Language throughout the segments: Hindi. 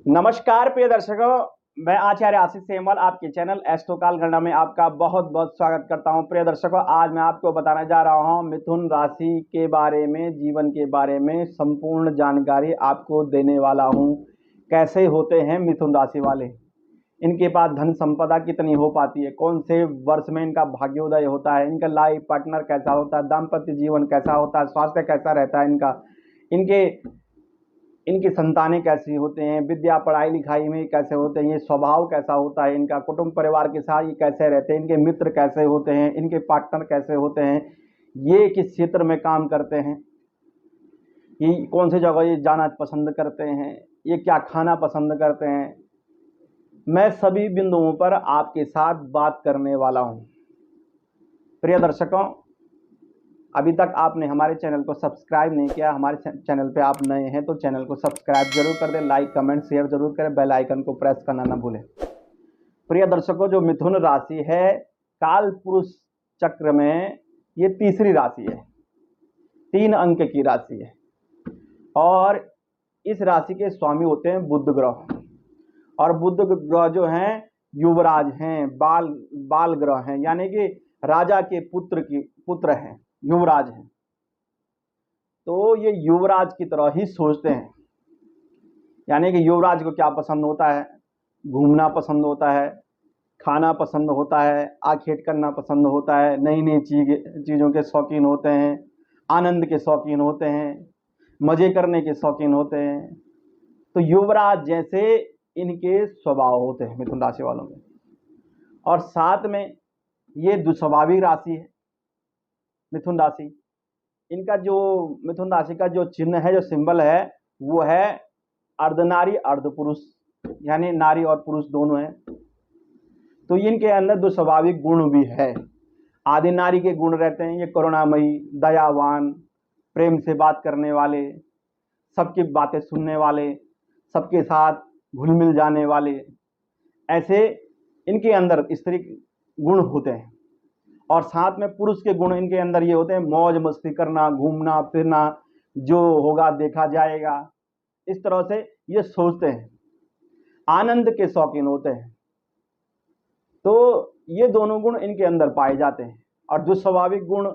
नमस्कार प्रिय दर्शकों, मैं आचार्य आशीष सेमल आपके चैनल एस्ट्रो काल गणना में आपका बहुत बहुत स्वागत करता हूं। प्रिय दर्शकों, आज मैं आपको बताने जा रहा हूं मिथुन राशि के बारे में, जीवन के बारे में संपूर्ण जानकारी आपको देने वाला हूं। कैसे होते हैं मिथुन राशि वाले, इनके पास धन संपदा कितनी हो पाती है, कौन से वर्ष में इनका भाग्योदय होता है, इनका लाइफ पार्टनर कैसा होता है, दाम्पत्य जीवन कैसा होता है, स्वास्थ्य कैसा रहता है इनका, इनकी संतानें कैसी होते हैं, विद्या पढ़ाई लिखाई में कैसे होते हैं, ये स्वभाव कैसा होता है इनका, कुटुंब परिवार के साथ ये कैसे रहते हैं, इनके मित्र कैसे होते हैं, इनके पार्टनर कैसे होते हैं, ये किस क्षेत्र में काम करते हैं, ये कौन सी जगह ये जाना पसंद करते हैं, ये क्या खाना पसंद करते हैं, मैं सभी बिंदुओं पर आपके साथ बात करने वाला हूं। प्रिय दर्शकों, अभी तक आपने हमारे चैनल को सब्सक्राइब नहीं किया, हमारे चैनल पे आप नए हैं तो चैनल को सब्सक्राइब जरूर कर दें, लाइक कमेंट शेयर जरूर करें, बेल आइकन को प्रेस करना ना भूलें। प्रिय दर्शकों, जो मिथुन राशि है काल पुरुष चक्र में ये तीसरी राशि है, 3 अंक की राशि है और इस राशि के स्वामी होते हैं बुध ग्रह। और बुध ग्रह जो हैं युवराज हैं, बाल ग्रह हैं, यानी कि राजा के पुत्र हैं, युवराज हैं। तो ये युवराज की तरह ही सोचते हैं, यानी कि युवराज को क्या पसंद होता है, घूमना पसंद होता है, खाना पसंद होता है, आखेट करना पसंद होता है, नई नई चीज़ों के शौकीन होते हैं, आनंद के शौकीन होते हैं, मज़े करने के शौकीन होते हैं। तो युवराज जैसे इनके स्वभाव होते हैं मिथुन राशि वालों में। और साथ में ये दुस्वभाविक राशि है मिथुन राशि। इनका जो मिथुन राशि का जो चिन्ह है, जो सिंबल है, वो है अर्धनारी अर्धपुरुष, यानी नारी और पुरुष दोनों हैं। तो इनके अंदर दो स्वाभाविक गुण भी है। आदि नारी के गुण रहते हैं, ये करुणामयी, दयावान, प्रेम से बात करने वाले, सबकी बातें सुनने वाले, सबके साथ घुल मिल जाने वाले, ऐसे इनके अंदर स्त्री गुण होते हैं। और साथ में पुरुष के गुण इनके अंदर ये होते हैं, मौज मस्ती करना, घूमना फिरना, जो होगा देखा जाएगा, इस तरह से ये सोचते हैं, आनंद के शौकीन होते हैं। तो ये दोनों गुण इनके अंदर पाए जाते हैं। और जो स्वाभाविक गुण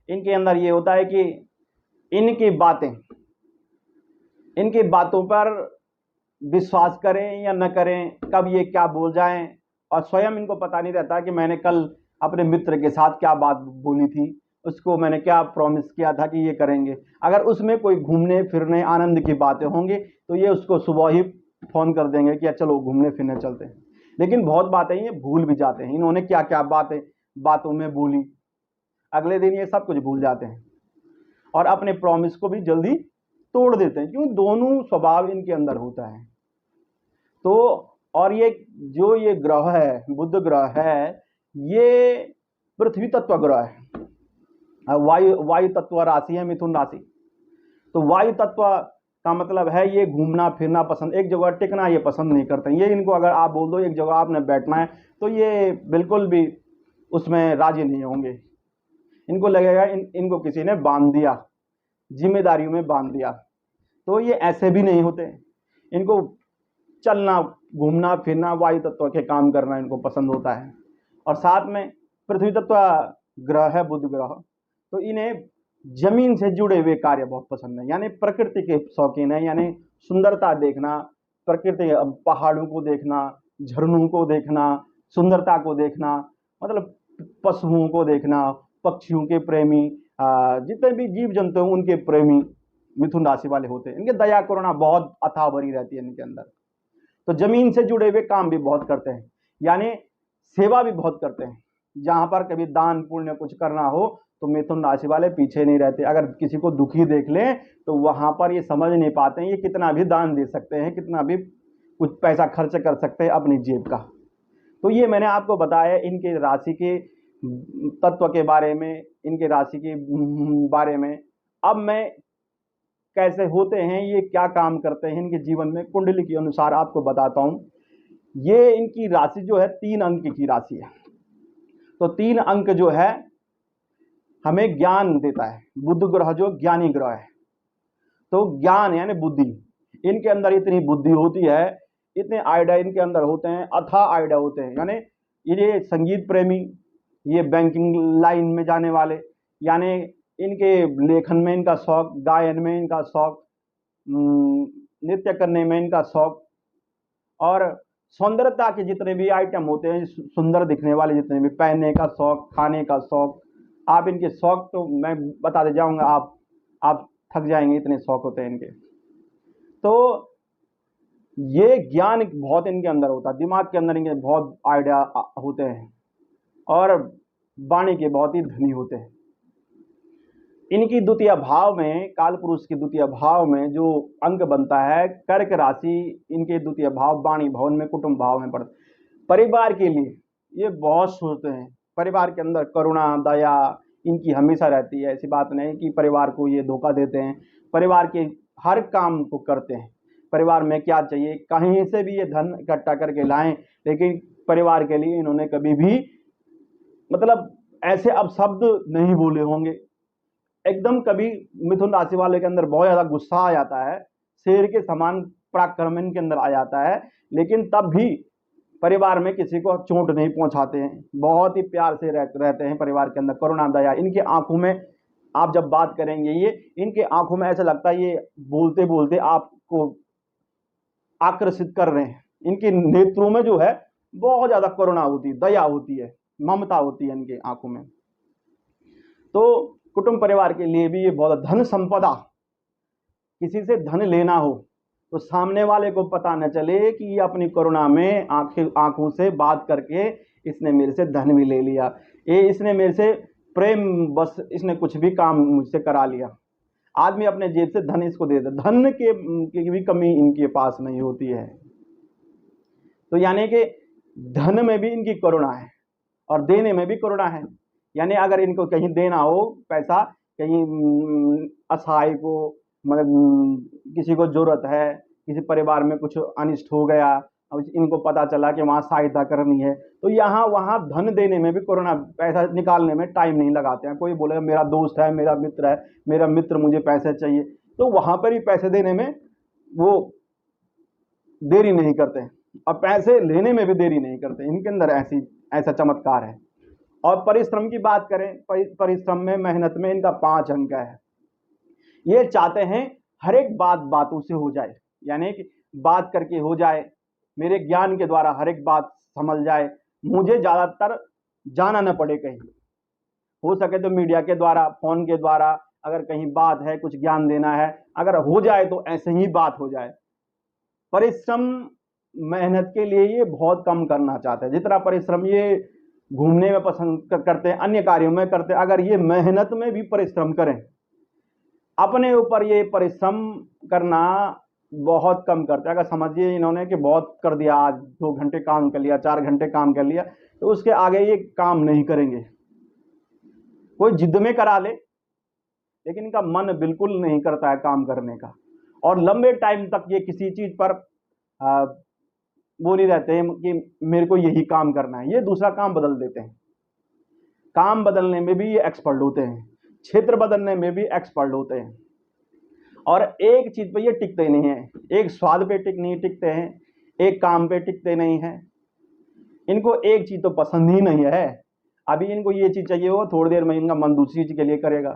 इनके अंदर ये होता है कि इनकी बातों पर विश्वास करें या न करें, कब ये क्या बोल जाएं, और स्वयं इनको पता नहीं रहता कि मैंने कल अपने मित्र के साथ क्या बात बोली थी, उसको मैंने क्या प्रॉमिस किया था कि ये करेंगे। अगर उसमें कोई घूमने फिरने आनंद की बातें होंगी तो ये उसको सुबह ही फ़ोन कर देंगे कि चलो घूमने फिरने चलते हैं। लेकिन बहुत बातें ये भूल भी जाते हैं, इन्होंने क्या क्या बातों में बोली, अगले दिन ये सब कुछ भूल जाते हैं और अपने प्रॉमिस को भी जल्दी तोड़ देते हैं, क्यों, दोनों स्वभाव इनके अंदर होता है। तो और ये ग्रह है, बुध ग्रह है, ये पृथ्वी तत्व ग्रह है, वायु तत्व राशि है मिथुन राशि। तो वायु तत्व का मतलब है ये घूमना फिरना पसंद, एक जगह टिकना ये पसंद नहीं करते हैं। ये इनको अगर आप बोल दो एक जगह आपने बैठना है तो ये बिल्कुल भी उसमें राजी नहीं होंगे। इनको लगेगा इनको किसी ने बांध दिया, जिम्मेदारियों में बांध दिया। तो ये ऐसे भी नहीं होते, इनको चलना घूमना फिरना वायु तत्व के काम करना इनको पसंद होता है। और साथ में पृथ्वी तत्व ग्रह है बुध ग्रह, तो इन्हें जमीन से जुड़े हुए कार्य बहुत पसंद है, यानी प्रकृति के शौकीन है, यानी सुंदरता देखना, प्रकृति, पहाड़ों को देखना, झरनों को देखना, सुंदरता को देखना, मतलब पशुओं को देखना, पक्षियों के प्रेमी, जितने भी जीव जंतु हैं उनके प्रेमी मिथुन राशि वाले होते हैं। इनके दया करुणा बहुत अथाह भरी रहती है इनके अंदर। तो जमीन से जुड़े हुए काम भी बहुत करते हैं, यानी सेवा भी बहुत करते हैं। जहां पर कभी दान पुण्य कुछ करना हो तो मिथुन राशि वाले पीछे नहीं रहते। अगर किसी को दुखी देख लें तो वहां पर ये समझ नहीं पाते हैं ये कितना भी दान दे सकते हैं, कितना भी कुछ पैसा खर्च कर सकते हैं अपनी जेब का। तो ये मैंने आपको बताया इनके राशि के तत्व के बारे में, इनके राशि के बारे में। अब मैं कैसे होते हैं, ये क्या काम करते हैं इनके जीवन में, कुंडली के अनुसार आपको बताता हूं। ये इनकी राशि जो है 3 अंक की राशि है। तो 3 अंक जो है हमें ज्ञान देता है। बुध ग्रह जो ज्ञानी ग्रह है, तो ज्ञान यानी बुद्धि, इनके अंदर इतनी बुद्धि होती है, इतने आइडिया इनके अंदर होते हैं, अथाह आइडिया होते हैं। यानी ये संगीत प्रेमी, ये बैंकिंग लाइन में जाने वाले, यानी इनके लेखन में इनका शौक, गायन में इनका शौक, नृत्य करने में इनका शौक, और सौंदर्यता के जितने भी आइटम होते हैं, सुंदर दिखने वाले जितने भी, पहनने का शौक, खाने का शौक, आप इनके शौक तो मैं बताते जाऊंगा, आप थक जाएंगे, इतने शौक होते हैं इनके। तो ये ज्ञान बहुत इनके अंदर होता है, दिमाग के अंदर इनके बहुत आइडिया होते हैं, और वाणी के बहुत ही धनी होते हैं। इनकी द्वितीय भाव में, काल पुरुष की द्वितीय भाव में जो अंक बनता है कर्क राशि, इनके द्वितीय भाव वाणी भवन में, कुटुंब भाव में पड़ता। परिवार के लिए ये बहुत सोचते हैं, परिवार के अंदर करुणा दया इनकी हमेशा रहती है। ऐसी बात नहीं कि परिवार को ये धोखा देते हैं, परिवार के हर काम को करते हैं। परिवार में क्या चाहिए, कहीं से भी ये धन इकट्ठा करके लाएं, लेकिन परिवार के लिए इन्होंने कभी भी मतलब ऐसे अपशब्द नहीं बोले होंगे। एकदम कभी मिथुन राशि वाले के अंदर बहुत ज्यादा गुस्सा आ जाता है, शेर के समान पराक्रम इनके अंदर आ जाता है, लेकिन तब भी परिवार में किसी को चोट नहीं पहुंचाते हैं, बहुत ही प्यार से रहते हैं परिवार के अंदर। करुणा दया इनके आंखों में, आप जब बात करेंगे ये इनके आंखों में ऐसा लगता है ये बोलते बोलते आपको आकर्षित कर रहे हैं। इनके नेत्रों में जो है बहुत ज्यादा करुणा होती है, दया होती है, ममता होती है इनके आंखों में। तो कुटुंब परिवार के लिए भी ये बहुत, धन संपदा, किसी से धन लेना हो तो सामने वाले को पता न चले कि ये अपनी करुणा में आंखों से बात करके इसने मेरे से धन भी ले लिया, ये इसने मेरे से प्रेम, बस इसने कुछ भी काम मुझसे करा लिया। आदमी अपने जेब से धन इसको दे देता, धन की भी कमी इनके पास नहीं होती है। तो यानी कि धन में भी इनकी करुणा है और देने में भी करुणा है। यानी अगर इनको कहीं देना हो पैसा, कहीं असहाय को, मतलब किसी को जरूरत है, किसी परिवार में कुछ अनिष्ट हो गया, अब इनको पता चला कि वहाँ सहायता करनी है, तो यहाँ वहाँ धन देने में भी करुणा, पैसा निकालने में टाइम नहीं लगाते हैं। कोई बोलेगा मेरा दोस्त है, मेरा मित्र है, मेरा मित्र मुझे पैसे चाहिए, तो वहाँ पर ही पैसे देने में वो देरी नहीं करते हैं, और पैसे लेने में भी देरी नहीं करते। इनके अंदर ऐसा चमत्कार है। और परिश्रम की बात करें, परिश्रम में, मेहनत में इनका 5 अंक है। ये चाहते हैं हर एक बात बातों से हो जाए, यानी कि बात करके हो जाए, मेरे ज्ञान के द्वारा हर एक बात समझ जाए, मुझे ज्यादातर जाना न पड़े कहीं, हो सके तो मीडिया के द्वारा, फोन के द्वारा, अगर कहीं बात है, कुछ ज्ञान देना है, अगर हो जाए तो ऐसे ही बात हो जाए। परिश्रम मेहनत के लिए ये बहुत कम करना चाहते हैं। जितना परिश्रम ये घूमने में पसंद करते हैं, अन्य कार्यों में करते हैं, अगर ये मेहनत में भी परिश्रम करें, अपने ऊपर ये परिश्रम करना बहुत कम करते हैं। अगर समझिए इन्होंने कि बहुत कर दिया, आज 2 घंटे काम कर लिया, 4 घंटे काम कर लिया, तो उसके आगे ये काम नहीं करेंगे। कोई जिद में करा ले, लेकिन इनका मन बिल्कुल नहीं करता है काम करने का, और लंबे टाइम तक ये किसी चीज पर वो नहीं रहते हैं कि मेरे को यही काम करना है, ये दूसरा काम बदल देते हैं। काम बदलने में भी ये एक्सपर्ट होते हैं, क्षेत्र बदलने में भी एक्सपर्ट होते हैं, और एक चीज पे ये टिकते नहीं है, एक स्वाद पे नहीं टिकते हैं, एक काम पे टिकते नहीं है। इनको एक चीज तो पसंद ही नहीं है, अभी इनको ये चीज चाहिए हो, थोड़ी देर में इनका मन दूसरी चीज के लिए करेगा।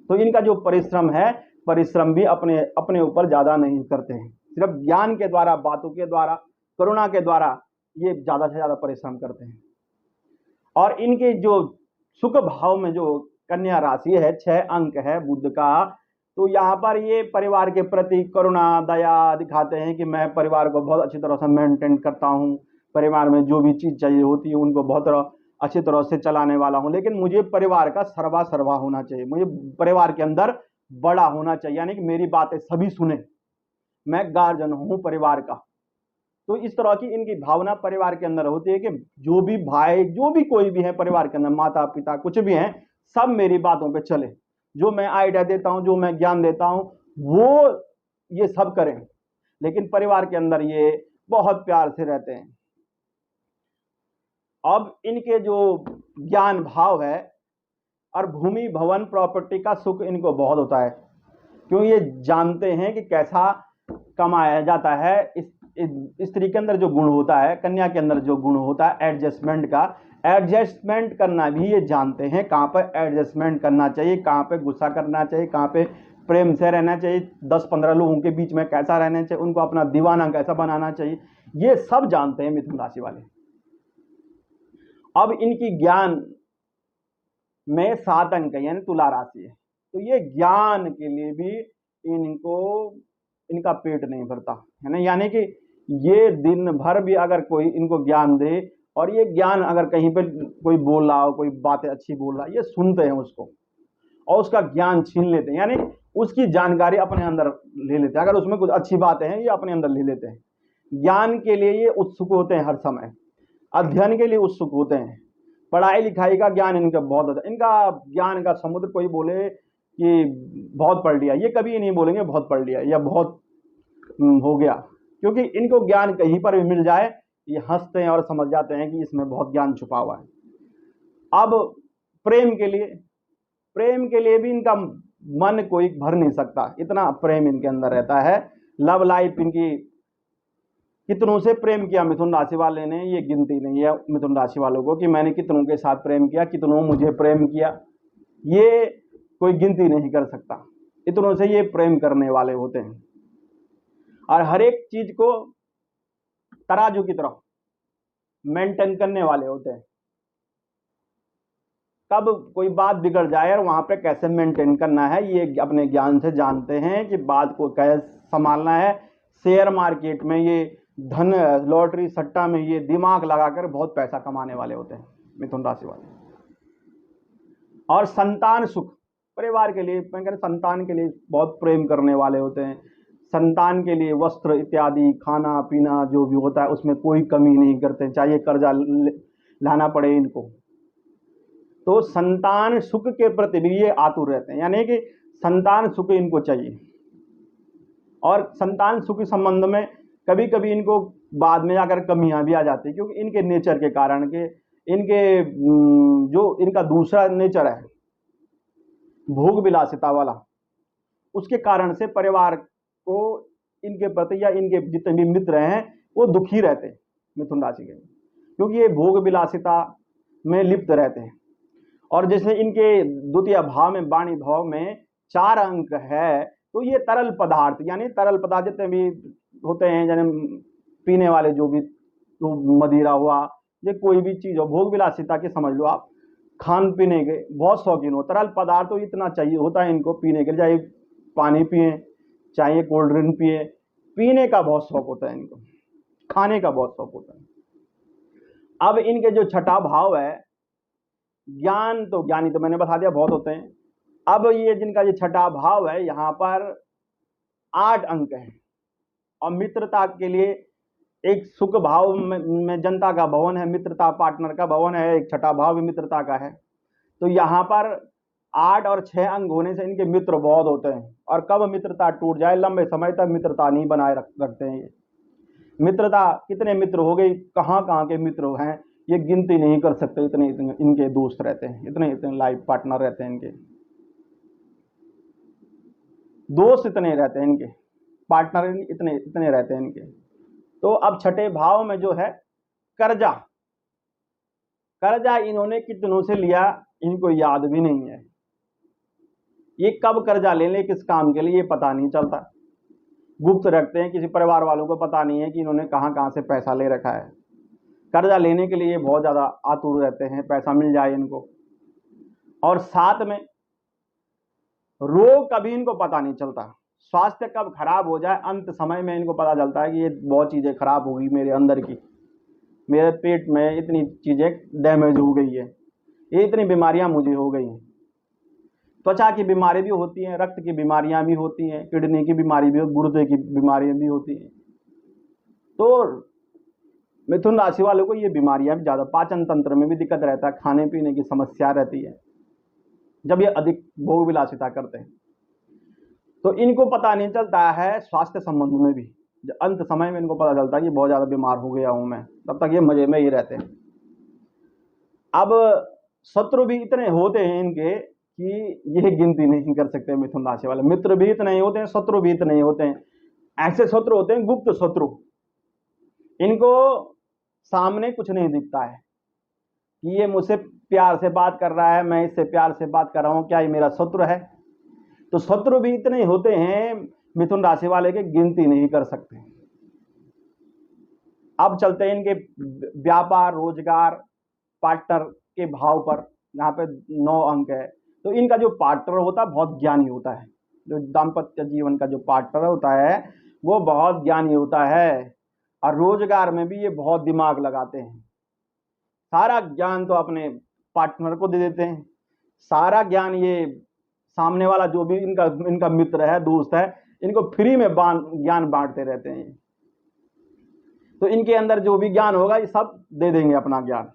तो इनका जो परिश्रम है, परिश्रम भी अपने ऊपर ज्यादा नहीं करते हैं, सिर्फ ज्ञान के द्वारा, बातों के द्वारा, करुणा के द्वारा ये ज्यादा से ज्यादा परिश्रम करते हैं। और इनके जो सुख भाव में जो कन्या राशि है, 6 अंक है बुध का, तो यहाँ पर ये परिवार के प्रति करुणा दया दिखाते हैं कि मैं परिवार को बहुत अच्छी तरह से मेंटेन करता हूँ, परिवार में जो भी चीज चाहिए होती है उनको बहुत अच्छी तरह से चलाने वाला हूँ, लेकिन मुझे परिवार का सर्वा होना चाहिए, मुझे परिवार के अंदर बड़ा होना चाहिए, यानी कि मेरी बातें सभी सुने, मैं गार्जियन हूँ परिवार का। तो इस तरह की इनकी भावना परिवार के अंदर होती है कि जो भी भाई, जो भी कोई भी है परिवार के अंदर, माता पिता कुछ भी हैं, सब मेरी बातों पे चले, जो मैं आइडिया देता हूं, जो मैं ज्ञान देता हूं, वो ये सब करें। लेकिन परिवार के अंदर ये बहुत प्यार से रहते हैं। अब इनके जो ज्ञान भाव है, और भूमि भवन प्रॉपर्टी का सुख इनको बहुत होता है, क्यों ये जानते हैं कि कैसा कमाया जाता है। स्त्री के अंदर जो गुण होता है, कन्या के अंदर जो गुण होता है एडजस्टमेंट का, एडजस्टमेंट करना भी ये जानते हैं, कहाँ पर एडजस्टमेंट करना चाहिए, कहाँ पे गुस्सा करना चाहिए, कहाँ पे प्रेम से रहना चाहिए, 10-15 लोगों के बीच में कैसा रहना चाहिए, उनको अपना दीवाना कैसा बनाना चाहिए, ये सब जानते हैं मिथुन राशि वाले। अब इनकी ज्ञान में 7 अंक है, यानी तुला राशि है, तो ये ज्ञान के लिए भी इनको इनका पेट नहीं भरता है ना। यानी कि ये दिन भर भी अगर कोई इनको ज्ञान दे, और ये ज्ञान अगर कहीं पे कोई बोल रहा हो, कोई बातें अच्छी बोल रहा है, ये सुनते हैं उसको और उसका ज्ञान छीन लेते हैं, यानी उसकी जानकारी अपने अंदर ले लेते हैं। अगर उसमें कुछ अच्छी बातें हैं ये अपने अंदर ले लेते हैं। ज्ञान के लिए ये उत्सुक होते हैं, हर समय अध्ययन के लिए उत्सुक होते हैं। पढ़ाई लिखाई का ज्ञान इनका बहुत होता है, इनका ज्ञान का समुद्र। कोई बोले कि बहुत पढ़ लिया, ये कभी नहीं बोलेंगे बहुत पढ़ लिया या बहुत हो गया, क्योंकि इनको ज्ञान कहीं पर भी मिल जाए ये हंसते हैं और समझ जाते हैं कि इसमें बहुत ज्ञान छुपा हुआ है। अब प्रेम के लिए भी इनका मन कोई भर नहीं सकता, इतना प्रेम इनके अंदर रहता है। लव लाइफ इनकी, कितनों से प्रेम किया मिथुन राशि वाले ने, ये गिनती नहीं है मिथुन राशि वालों को कि मैंने कितनों के साथ प्रेम किया, कितनों मुझे प्रेम किया, ये कोई गिनती नहीं कर सकता। इतनों से ये प्रेम करने वाले होते हैं और हर एक चीज को तराजू की तरह मेंटेन करने वाले होते हैं। कब कोई बात बिगड़ जाए और वहां पे कैसे मेंटेन करना है, ये अपने ज्ञान से जानते हैं कि बात को कैसे संभालना है। शेयर मार्केट में ये धन, लॉटरी सट्टा में ये दिमाग लगाकर बहुत पैसा कमाने वाले होते हैं मिथुन राशि वाले। और संतान सुख, परिवार के लिए, मैं कह रहा संतान के लिए बहुत प्रेम करने वाले होते हैं। संतान के लिए वस्त्र इत्यादि, खाना पीना जो भी होता है उसमें कोई कमी नहीं करते, चाहे कर्जा लाना पड़े इनको। तो संतान सुख के प्रति भी ये आतुर रहते हैं, यानी कि संतान सुख इनको चाहिए। और संतान सुख के संबंध में कभी कभी इनको बाद में जाकर कमियां भी आ जाती है, क्योंकि इनके नेचर के कारण के, इनके जो इनका दूसरा नेचर है भोग विलासिता वाला, उसके कारण से परिवार को इनके प्रति या इनके जितने भी मित्र हैं वो दुखी रहते हैं मिथुन राशि के, क्योंकि ये भोग विलासिता में लिप्त रहते हैं। और जैसे इनके द्वितीय भाव में, वाणी भाव में 4 अंक है, तो ये तरल पदार्थ, यानी तरल पदार्थ जितने भी होते हैं, यानी पीने वाले जो भी, तो मदिरा हुआ, ये कोई भी चीज हो, भोग विलासिता के समझ लो आप, खान पीने के बहुत शौकीन हो। तरल पदार्थ तो इतना चाहिए होता है इनको पीने के लिए, चाहे पानी पिए, चाहे कोल्ड ड्रिंक पिए, पीने का बहुत शौक होता है इनको, खाने का बहुत शौक होता है। अब इनके जो छठा भाव है, ज्ञान तो ज्ञानी तो मैंने बता दिया बहुत होते हैं। अब ये जिनका ये छठा भाव है, यहाँ पर 8 अंक है। और मित्रता के लिए एक सुख भाव में जनता का भवन है, मित्रता पार्टनर का भवन है, एक छठा भाव भी मित्रता का है। तो यहाँ पर 8 और 6 अंक होने से इनके मित्र बहुत होते हैं। और कब मित्रता टूट जाए, लंबे समय तक मित्रता नहीं बनाए रखते हैं ये। मित्रता कितने मित्र हो गए, कहाँ कहाँ के मित्र हैं, ये गिनती नहीं कर सकते, इतने इनके दोस्त रहते हैं, इतने लाइफ पार्टनर रहते हैं इनके, दोस्त इतने रहते हैं इनके, पार्टनर इतने रहते हैं इनके। तो अब छठे भाव में जो है कर्जा, कर्जा इन्होंने कितनों से लिया इनको याद भी नहीं है। ये कब कर्जा ले ले, किस काम के लिए, ये पता नहीं चलता, गुप्त रखते हैं, किसी परिवार वालों को पता नहीं है कि इन्होंने कहाँ कहाँ से पैसा ले रखा है। कर्जा लेने के लिए बहुत ज्यादा आतुर रहते हैं, पैसा मिल जाए इनको। और साथ में रोग कभी इनको पता नहीं चलता, स्वास्थ्य कब खराब हो जाए अंत समय में इनको पता चलता है कि ये बहुत चीजें खराब हो गई मेरे अंदर की, मेरे पेट में इतनी चीजें डैमेज हो गई है, ये इतनी बीमारियां मुझे हो गई हैं। त्वचा की बीमारी भी होती हैं, रक्त की बीमारियां भी होती हैं, किडनी की बीमारी भी, गुर्दे की बीमारियां भी होती हैं। तो मिथुन राशि वालों को ये बीमारियां भी ज्यादा, पाचन तंत्र में भी दिक्कत रहता है, खाने पीने की समस्या रहती है जब ये अधिक भोग विलासिता करते हैं। तो इनको पता नहीं चलता है स्वास्थ्य संबंध में भी, अंत समय में इनको पता चलता है कि बहुत ज्यादा बीमार हो गया हूं मैं, तब तक ये मजे में ही रहते हैं। अब शत्रु भी इतने होते हैं इनके कि ये गिनती नहीं कर सकते मिथुन राशि वाले। मित्र भी इतने ही होते हैं, शत्रु भी इतने ही होते हैं। ऐसे शत्रु होते हैं गुप्त शत्रु, इनको सामने कुछ नहीं दिखता है कि ये मुझसे प्यार से बात कर रहा है, मैं इससे प्यार से बात कर रहा हूं, क्या ये मेरा शत्रु है? तो शत्रु भी इतने होते हैं मिथुन राशि वाले के, गिनती नहीं कर सकते। अब चलते हैं इनके व्यापार, रोजगार, पार्टनर के भाव पर। यहाँ पे 9 अंक है। तो इनका जो पार्टनर होता है बहुत ज्ञानी होता है। जो दाम्पत्य जीवन का जो पार्टनर होता है वो बहुत ज्ञानी होता है, और रोजगार में भी ये बहुत दिमाग लगाते हैं। सारा ज्ञान तो अपने पार्टनर को दे देते हैं, सारा ज्ञान ये सामने वाला जो भी इनका मित्र है, दोस्त है, इनको फ्री में ज्ञान बांटते रहते हैं। तो इनके अंदर जो भी ज्ञान होगा ये सब दे देंगे अपना ज्ञान,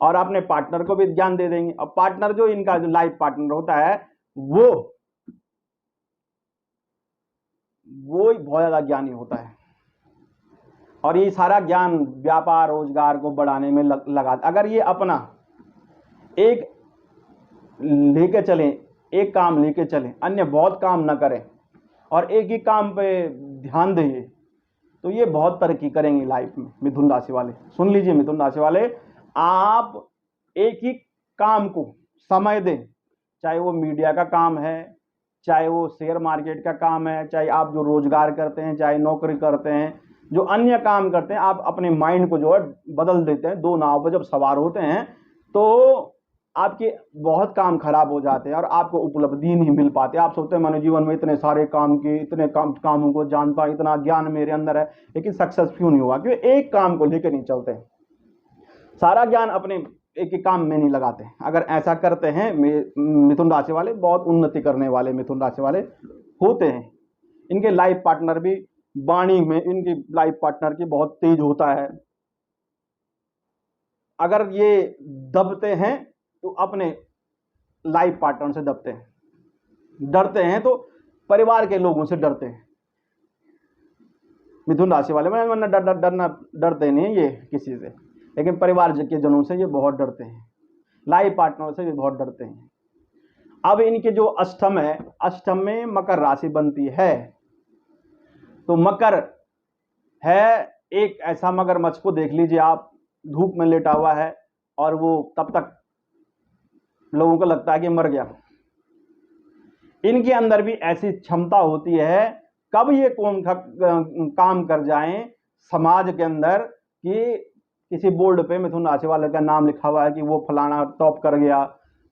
और अपने पार्टनर को भी ज्ञान दे देंगे। और पार्टनर जो इनका जो लाइफ पार्टनर होता है वो बहुत ज्यादा ज्ञानी होता है, और ये सारा ज्ञान व्यापार रोजगार को बढ़ाने में लगा। अगर ये अपना एक लेके चलें, एक काम लेके चलें, अन्य बहुत काम ना करें और एक ही काम पे ध्यान दें, तो ये बहुत तरक्की करेंगे लाइफ में। मिथुन राशि वाले सुन लीजिए, मिथुन राशि वाले आप एक ही काम को समय दें, चाहे वो मीडिया का काम है, चाहे वो शेयर मार्केट का काम है, चाहे आप जो रोजगार करते हैं, चाहे नौकरी करते हैं, जो अन्य काम करते हैं, आप अपने माइंड को जो है बदल देते हैं। 2 नाव पर जब सवार होते हैं तो आपके बहुत काम खराब हो जाते हैं और आपको उपलब्धि नहीं मिल पाते। आप सोचते हैं मैंने जीवन में इतने सारे काम किए, इतने कामों को जानता, इतना ज्ञान मेरे अंदर है, लेकिन सक्सेस क्यों नहीं हुआ? क्योंकि एक काम को लेकर नहीं चलते, सारा ज्ञान अपने एक ही काम में नहीं लगाते। अगर ऐसा करते हैं मिथुन राशि वाले, बहुत उन्नति करने वाले मिथुन राशि वाले होते हैं। इनके लाइफ पार्टनर भी वाणी में, इनकी लाइफ पार्टनर की बहुत तेज होता है। अगर ये दबते हैं तो अपने लाइफ पार्टनर से दबते हैं, डरते हैं तो परिवार के लोगों से डरते हैं। मिथुन राशि वाले में डरते नहीं ये किसी से, लेकिन परिवार के जनों से ये बहुत डरते हैं, लाइफ पार्टनर से भी बहुत डरते हैं। अब इनके जो अष्टम है, अष्टम में मकर राशि बनती है। तो मकर है, एक ऐसा मगरमच्छ को देख लीजिए आप, धूप में लेटा हुआ है और वो तब तक लोगों को लगता है कि मर गया। इनके अंदर भी ऐसी क्षमता होती है, कब ये काम कर जाएं समाज के अंदर कि किसी बोर्ड पे मिथुन राशि वाले का नाम लिखा हुआ है कि वो फलाना टॉप कर गया,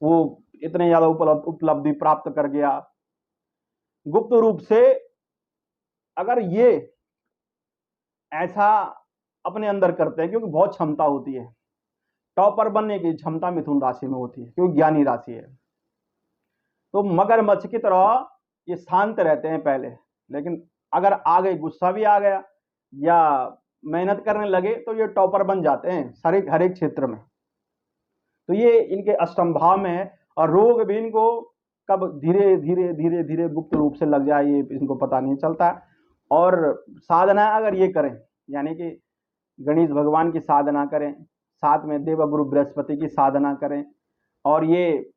वो इतने ज्यादा उपलब्धि प्राप्त कर गया। गुप्त रूप से अगर ये ऐसा अपने अंदर करते हैं, क्योंकि बहुत क्षमता होती है, टॉपर बनने की क्षमता मिथुन राशि में होती है, क्योंकि ज्ञानी राशि है। तो मगरमच्छ की तरह ये शांत रहते हैं पहले, लेकिन अगर आगे गुस्सा भी आ गया या मेहनत करने लगे तो ये टॉपर बन जाते हैं हर एक क्षेत्र में। तो ये इनके अष्टम भाव में है, और रोग भी इनको कब धीरे धीरे धीरे धीरे गुप्त रूप से लग जाए ये इनको पता नहीं चलता। और साधना अगर ये करें, यानी कि गणेश भगवान की साधना करें, साथ में देवगुरु बृहस्पति की साधना करें, और ये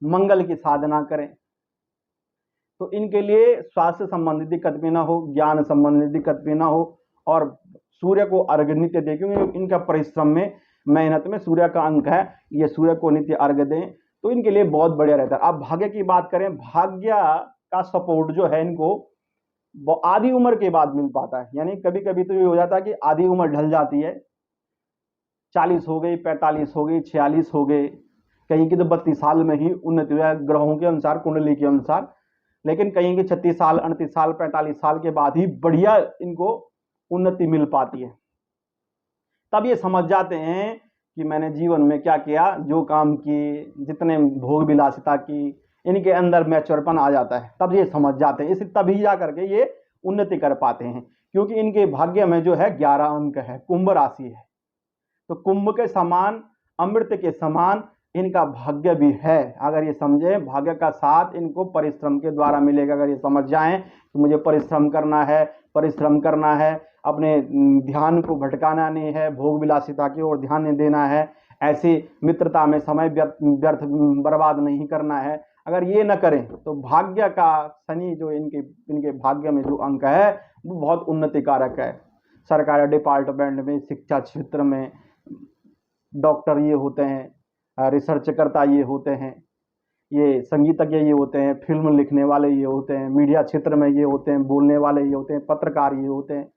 मंगल की साधना करें, तो इनके लिए स्वास्थ्य संबंधी दिक्कत भी ना हो, ज्ञान संबंधी दिक्कत भी ना हो, और सूर्य को अर्घ्य नित्य दें, क्योंकि इनका परिश्रम में, मेहनत में सूर्य का अंक है, ये सूर्य को नित्य अर्घ्य दें तो इनके लिए बहुत बढ़िया रहता है। अब भाग्य की बात करें, भाग्य का सपोर्ट जो है इनको वो आधी उम्र के बाद मिल पाता है। यानी कभी कभी तो ये हो जाता है कि आधी उम्र ढल जाती है, 40 हो गई, 45 हो गई, 46 हो गए, कहीं की तो 32 साल में ही उन्नति हुआ है ग्रहों के अनुसार, कुंडली के अनुसार, लेकिन कहीं की 36 साल, 38 साल, 45 साल के बाद ही बढ़िया इनको उन्नति मिल पाती है। तब ये समझ जाते हैं कि मैंने जीवन में क्या किया, जो काम किए, जितने भोग विलासिता की, इनके अंदर मैच्योरपन आ जाता है, तब ये समझ जाते हैं। इसे तभी जा करके ये उन्नति कर पाते हैं, क्योंकि इनके भाग्य में जो है 11 अंक है, कुंभ राशि है। तो कुंभ के समान, अमृत के समान इनका भाग्य भी है। अगर ये समझे, भाग्य का साथ इनको परिश्रम के द्वारा मिलेगा। अगर ये समझ जाएं कि मुझे परिश्रम करना है, अपने ध्यान को भटकाना नहीं है, भोग विलासिता की ओर ध्यान नहीं देना है, ऐसी मित्रता में समय व्यर्थ बर्बाद नहीं करना है। अगर ये न करें तो भाग्य का शनि जो इनके भाग्य में जो अंक है वो बहुत उन्नति कारक है। सरकारी डिपार्टमेंट में, शिक्षा क्षेत्र में डॉक्टर ये होते हैं, रिसर्चकर्ता ये होते हैं, ये संगीतज्ञ ये होते हैं, फिल्म लिखने वाले ये होते हैं, मीडिया क्षेत्र में ये होते हैं, बोलने वाले ये होते हैं, पत्रकार ये होते हैं।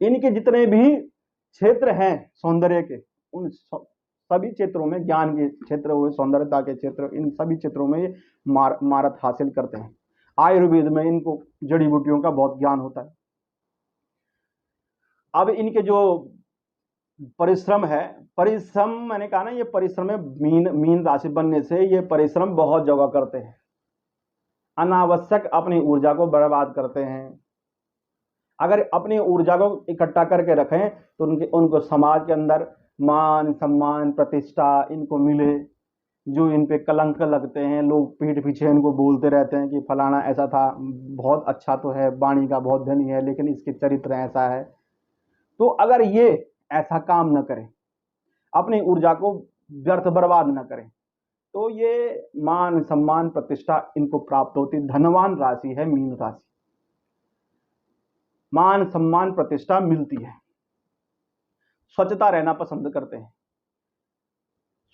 इनके जितने भी क्षेत्र हैं सौंदर्य के, उन सभी क्षेत्रों में, ज्ञान के क्षेत्र हुए, सौंदर्यता के क्षेत्र, इन सभी क्षेत्रों में ये महारत हासिल करते हैं। आयुर्वेद में इनको जड़ी बूटियों का बहुत ज्ञान होता है। अब इनके जो परिश्रम है, परिश्रम मैंने कहा ना, ये परिश्रम में मीन राशि बनने से ये परिश्रम बहुत जगह करते हैं, अनावश्यक अपनी ऊर्जा को बर्बाद करते हैं। अगर अपनी ऊर्जा को इकट्ठा करके रखें तो उनको समाज के अंदर मान सम्मान प्रतिष्ठा इनको मिले। जो इन पे कलंक लगते हैं, लोग पीठ पीछे इनको बोलते रहते हैं कि फलाना ऐसा था, बहुत अच्छा तो है, वाणी का बहुत धनी है, लेकिन इसके चरित्र ऐसा है। तो अगर ये ऐसा काम न करें, अपनी ऊर्जा को व्यर्थ बर्बाद न करें, तो ये मान सम्मान प्रतिष्ठा इनको प्राप्त होती। धनवान राशि है मीन राशि, मान सम्मान प्रतिष्ठा मिलती है। स्वच्छता रहना पसंद करते हैं,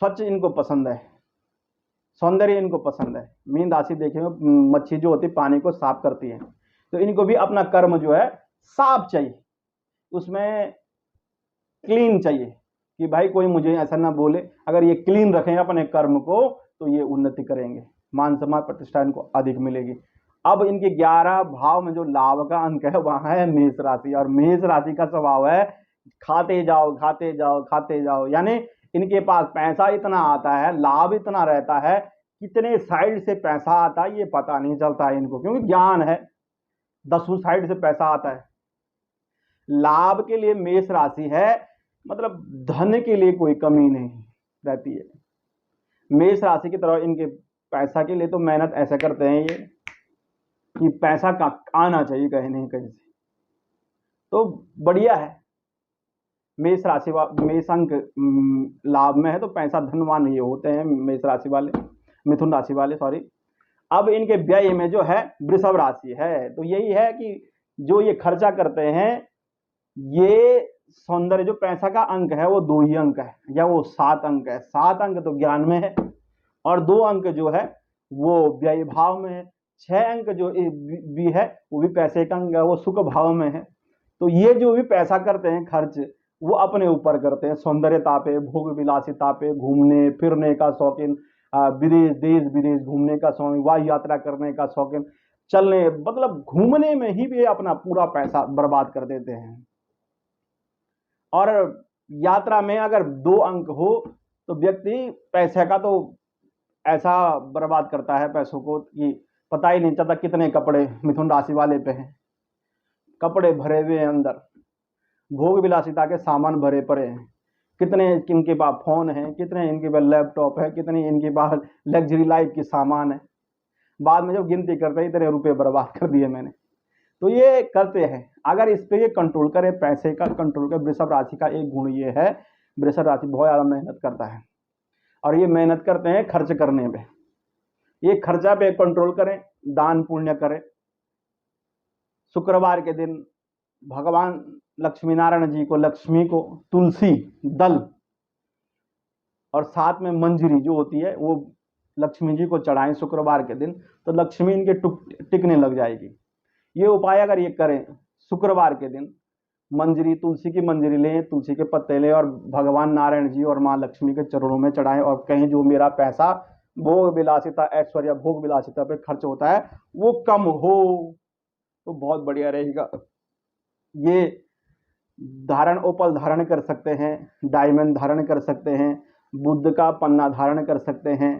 स्वच्छ इनको पसंद है, सौंदर्य इनको पसंद है। मीन राशि देखें, मच्छी जो होती है पानी को साफ करती है, तो इनको भी अपना कर्म जो है साफ चाहिए, उसमें क्लीन चाहिए कि भाई कोई मुझे ऐसा ना बोले। अगर ये क्लीन रखें अपने कर्म को तो ये उन्नति करेंगे, मान सम्मान प्रतिष्ठा इनको अधिक मिलेगी। अब इनके 11 भाव में जो लाभ का अंक है वहां है मेष राशि, और मेष राशि का स्वभाव है खाते जाओ खाते जाओ खाते जाओ। यानी इनके पास पैसा इतना आता है, लाभ इतना रहता है, कितने साइड से पैसा आता है ये पता नहीं चलता है इनको, क्योंकि ज्ञान है, 10 साइड से पैसा आता है। लाभ के लिए मेष राशि है, मतलब धन के लिए कोई कमी नहीं रहती है। मेष राशि की तरह इनके पैसा के लिए तो मेहनत ऐसे करते हैं ये कि पैसा का आना चाहिए कहीं नहीं कहीं से, तो बढ़िया है। मेष राशि मेष अंक लाभ में है तो पैसा धनवान ये होते हैं मेष राशि वाले, मिथुन राशि वाले सॉरी। अब इनके व्यय में जो है वृषभ राशि है, तो यही है कि जो ये खर्चा करते हैं, ये सौंदर्य जो पैसा का अंक है वो 2 ही अंक है या वो 7 अंक है। 7 अंक तो ज्ञान में है और 2 अंक जो है वो व्यय भाव में है। 6 अंक जो भी है वो भी पैसे का अंक है, वो सुख भाव में है। तो ये जो भी पैसा करते हैं खर्च, वो अपने ऊपर करते हैं, सौंदर्यता पे, भोग विलासिता पे, घूमने फिरने का शौकीन, विदेश देश विदेश घूमने का शौकीन, वायु यात्रा करने का शौकीन, चलने मतलब घूमने में ही भी अपना पूरा पैसा बर्बाद कर देते हैं। और यात्रा में अगर 2 अंक हो तो व्यक्ति पैसे का तो ऐसा बर्बाद करता है पैसों को कि पता ही नहीं चलता कितने कपड़े मिथुन राशि वाले पे हैं, कपड़े भरे हुए हैं अंदर, भोग विलासिता के सामान भरे पड़े हैं, कितने इनके पास फोन है, कितने इनके पास लैपटॉप है, कितने इनके पास लग्जरी लाइफ की सामान है। बाद में जब गिनती करते हैं इतने रुपए बर्बाद कर दिए मैंने। तो ये करते हैं, अगर इस पे ये कंट्रोल करें, पैसे का कंट्रोल करें। वृषभ राशि का एक गुण ये है, वृषभ राशि बहुत ज़्यादा मेहनत करता है और ये मेहनत करते हैं खर्च करने में। ये खर्चा पे कंट्रोल करें, दान पुण्य करें। शुक्रवार के दिन भगवान लक्ष्मी नारायण जी को, लक्ष्मी को तुलसी दल और साथ में मंजरी जो होती है वो लक्ष्मी जी को चढ़ाएं शुक्रवार के दिन, तो लक्ष्मी इनके टिकने लग जाएगी। ये उपाय अगर ये करें शुक्रवार के दिन, मंजरी, तुलसी की मंजरी लें, तुलसी के पत्ते लें और भगवान नारायण जी और माँ लक्ष्मी के चरणों में चढ़ाएं और कहीं जो मेरा पैसा भोग विलासिता, ऐश्वर्य भोग विलासिता पे खर्च होता है वो कम हो, तो बहुत बढ़िया रहेगा। ये धारण ओपल धारण कर सकते हैं, डायमंड धारण कर सकते हैं, बुद्ध का पन्ना धारण कर सकते हैं,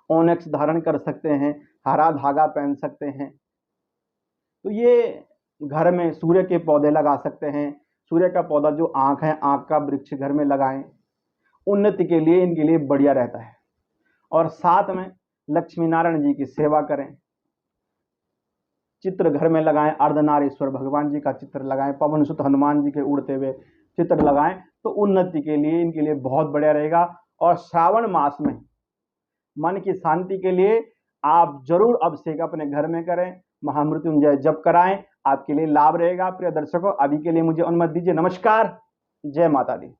ओनेक्स धारण कर सकते हैं, हरा धागा पहन सकते हैं। तो ये घर में सूर्य के पौधे लगा सकते हैं। सूर्य का पौधा जो आँख है, आँख का वृक्ष घर में लगाएं, उन्नति के लिए इनके लिए बढ़िया रहता है। और साथ में लक्ष्मी नारायण जी की सेवा करें, चित्र घर में लगाएं, अर्धनारीश्वर भगवान जी का चित्र लगाएं, पवन सुत हनुमान जी के उड़ते हुए चित्र लगाएं, तो उन्नति के लिए इनके लिए बहुत बढ़िया रहेगा। और श्रावण मास में मन की शांति के लिए आप जरूर अभिषेक अपने घर में करें, महामृत्युंजय जप कराएं, आपके लिए लाभ रहेगा। प्रिय दर्शकों, अभी के लिए मुझे अनुमति दीजिए। नमस्कार, जय माता दी।